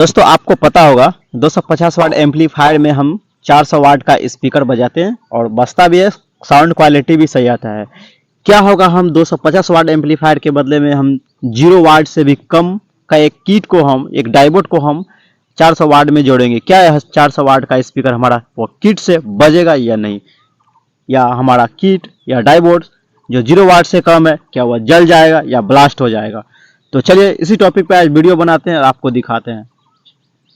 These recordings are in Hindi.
दोस्तों आपको पता होगा 250 वाट एम्पलीफायर में हम 400 वाट का स्पीकर बजाते हैं और बजता भी है, साउंड क्वालिटी भी सही आता है। क्या होगा हम 250 वाट एम्पलीफायर के बदले में हम 0 वाट से भी कम का एक किट को हम एक डायोड को हम 400 वाट में जोड़ेंगे। क्या यह 400 वाट का स्पीकर हमारा वो किट से बजेगा या नहीं, या हमारा किट या डायोड जो 0 वाट से कम है क्या वह जल जाएगा या ब्लास्ट हो जाएगा। तो चलिए इसी टॉपिक पे आज वीडियो बनाते हैं और आपको दिखाते हैं।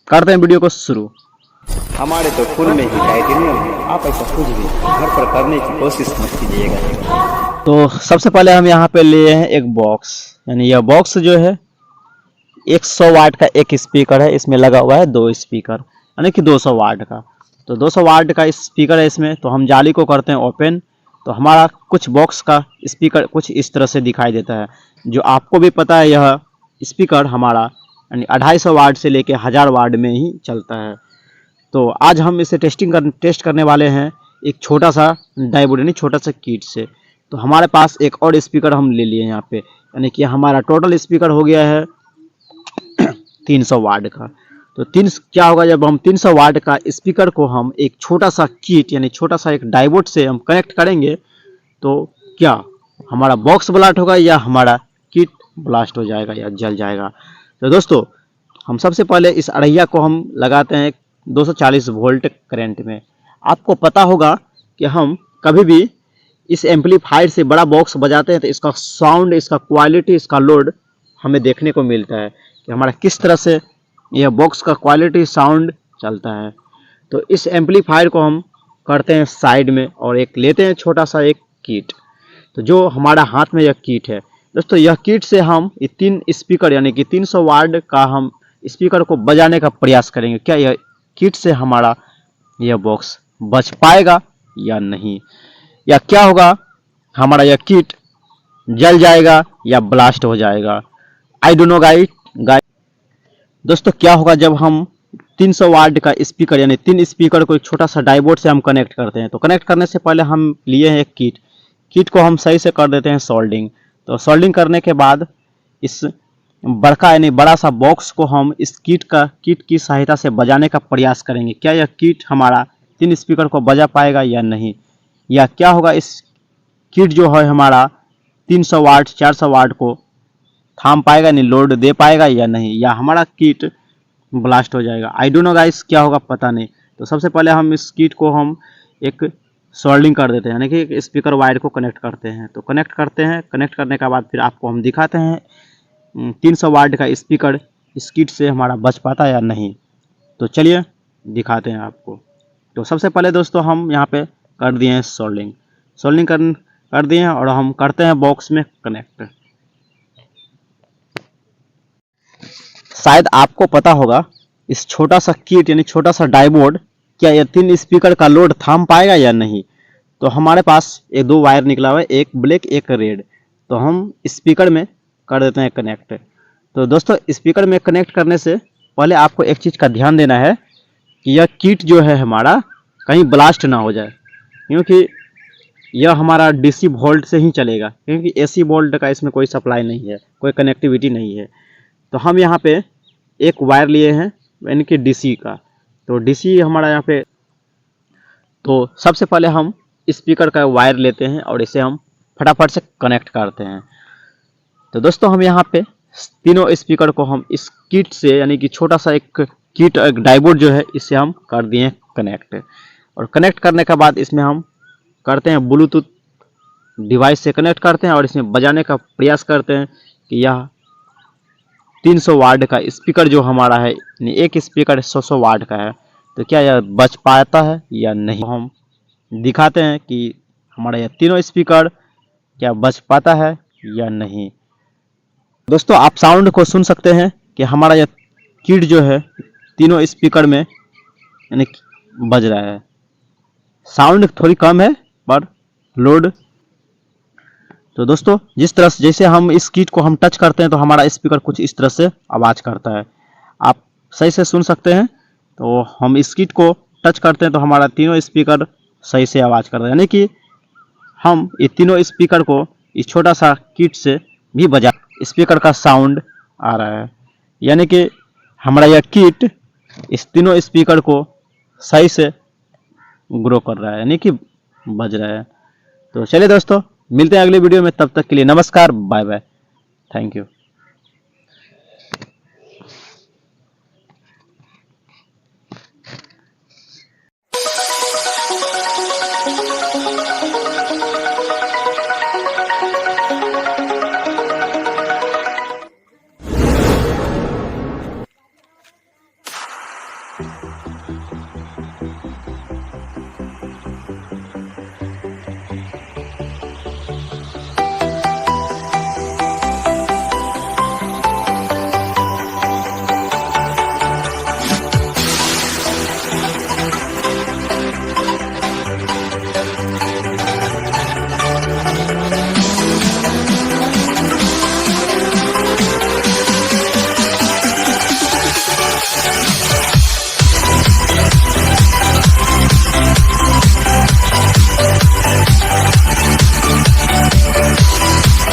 करते हैं वीडियो को शुरू। हमारे तो फुल में ही टाइटेनियम है, आप ऐसा कुछ भी घर पर करने की कोशिश मत कीजिएगा। तो सबसे पहले हम यहाँ पे लिए हैं एक बॉक्स, यानी यह बॉक्स जो है 100 वाट का एक स्पीकर है, इसमें लगा हुआ है 2 स्पीकर यानी कि 200 वाट का। तो 200 वाट का स्पीकर है इसमें। तो हम जाली को करते हैं ओपन, तो हमारा कुछ बॉक्स का स्पीकर कुछ इस तरह से दिखाई देता है। जो आपको भी पता है यह स्पीकर हमारा यानी 250 वाट से लेके 1000 वाट में ही चलता है। तो आज हम इसे टेस्ट करने वाले हैं एक छोटा सा डायोड यानी छोटा सा किट से। तो हमारे पास एक और स्पीकर हम ले लिए यहाँ पे, यानी कि हमारा टोटल स्पीकर हो गया है 300 वाट का। तो क्या होगा जब हम 300 वाट का स्पीकर को हम एक छोटा सा किट यानी छोटा सा एक डायोड से हम कनेक्ट करेंगे, तो क्या हमारा बॉक्स ब्लास्ट होगा या हमारा किट ब्लास्ट हो जाएगा या जल जाएगा। तो दोस्तों हम सबसे पहले इस अड़ैया को हम लगाते हैं 240 वोल्ट करंट में। आपको पता होगा कि हम कभी भी इस एम्पलीफायर से बड़ा बॉक्स बजाते हैं तो इसका साउंड, इसका क्वालिटी, इसका लोड हमें देखने को मिलता है कि हमारा किस तरह से यह बॉक्स का क्वालिटी साउंड चलता है। तो इस एम्पलीफायर को हम करते हैं साइड में और एक लेते हैं छोटा सा एक किट। तो जो हमारा हाथ में यह किट है दोस्तों, यह किट से हम ये 3 स्पीकर यानी कि 300 वाट का हम स्पीकर को बजाने का प्रयास करेंगे। क्या यह किट से हमारा यह बॉक्स बच पाएगा या नहीं, या क्या होगा हमारा यह किट जल जाएगा या ब्लास्ट हो जाएगा। I don't know guys. दोस्तों क्या होगा जब हम 300 वाट का स्पीकर यानी 3 स्पीकर को एक छोटा सा डायोड से हम कनेक्ट करते हैं। तो कनेक्ट करने से पहले हम लिए हैं एक किट को हम सही से कर देते हैं सोल्डिंग। तो सोल्डिंग करने के बाद इस बड़का यानी बड़ा सा बॉक्स को हम इस किट की सहायता से बजाने का प्रयास करेंगे। क्या यह किट हमारा 3 स्पीकर को बजा पाएगा या नहीं, या क्या होगा इस किट जो है हमारा 300 वाट 400 वाट को थाम पाएगा, नहीं लोड दे पाएगा या नहीं, या हमारा किट ब्लास्ट हो जाएगा। आई डोंट नो गाइस क्या होगा पता नहीं। तो सबसे पहले हम इस किट को हम एक सोल्डिंग कर देते हैं यानी कि स्पीकर वायर को कनेक्ट करते हैं। तो कनेक्ट करते हैं, कनेक्ट करने के बाद फिर आपको हम दिखाते हैं 300 वाट का स्पीकर इस किट से हमारा बच पाता है या नहीं। तो चलिए दिखाते हैं आपको। तो सबसे पहले दोस्तों हम यहाँ पे कर दिए हैं सोल्डिंग कर दिए हैं और हम करते हैं बॉक्स में कनेक्ट। शायद आपको पता होगा इस छोटा सा किट यानी छोटा सा डायोड क्या यह 3 स्पीकर का लोड थाम पाएगा या नहीं। तो हमारे पास ये 2 वायर निकला हुआ है, एक ब्लैक एक रेड। तो हम स्पीकर में कर देते हैं कनेक्ट। तो दोस्तों स्पीकर में कनेक्ट करने से पहले आपको एक चीज़ का ध्यान देना है कि यह किट जो है हमारा कहीं ब्लास्ट ना हो जाए, क्योंकि यह हमारा डीसी वोल्ट से ही चलेगा, क्योंकि एसी वोल्ट का इसमें कोई सप्लाई नहीं है, कोई कनेक्टिविटी नहीं है। तो हम यहाँ पे एक वायर लिए हैं यानी कि डीसी का। तो डीसी हमारा यहाँ पे, तो सबसे पहले हम स्पीकर का वायर लेते हैं और इसे हम फटाफट से कनेक्ट करते हैं। तो दोस्तों हम यहाँ पे तीनों स्पीकर को हम इस किट से यानी कि छोटा सा एक किट एक डायोड जो है इससे हम कर दिए कनेक्ट। और कनेक्ट करने के बाद इसमें हम करते हैं ब्लूटूथ डिवाइस से कनेक्ट करते हैं और इसमें बजाने का प्रयास करते हैं कि यह 300 वाट का स्पीकर जो हमारा है, एक स्पीकर 100 वाट का है, तो क्या यह बच पाता है या नहीं। तो हम दिखाते हैं कि हमारा यह तीनों स्पीकर क्या बच पाता है या नहीं। दोस्तों आप साउंड को सुन सकते हैं कि हमारा यह किट जो है तीनों स्पीकर में यानी बज रहा है। साउंड थोड़ी कम है पर लोड। तो दोस्तों जिस तरह से जैसे हम इस किट को हम टच करते हैं तो हमारा स्पीकर कुछ इस तरह से आवाज़ करता है, आप सही से सुन सकते हैं। तो हम इस किट को टच करते हैं तो हमारा तीनों स्पीकर सही से आवाज़ करता है, यानी कि हम ये तीनों स्पीकर को इस छोटा सा किट से भी बजा स्पीकर का साउंड आ रहा है, यानी कि हमारा यह किट इस तीनों स्पीकर को सही से ग्रो कर रहा है, यानी कि बज रहा है। तो चलिए दोस्तों, मिलते हैं अगले वीडियो में, तब तक के लिए नमस्कार, बाय बाय, थैंक यू।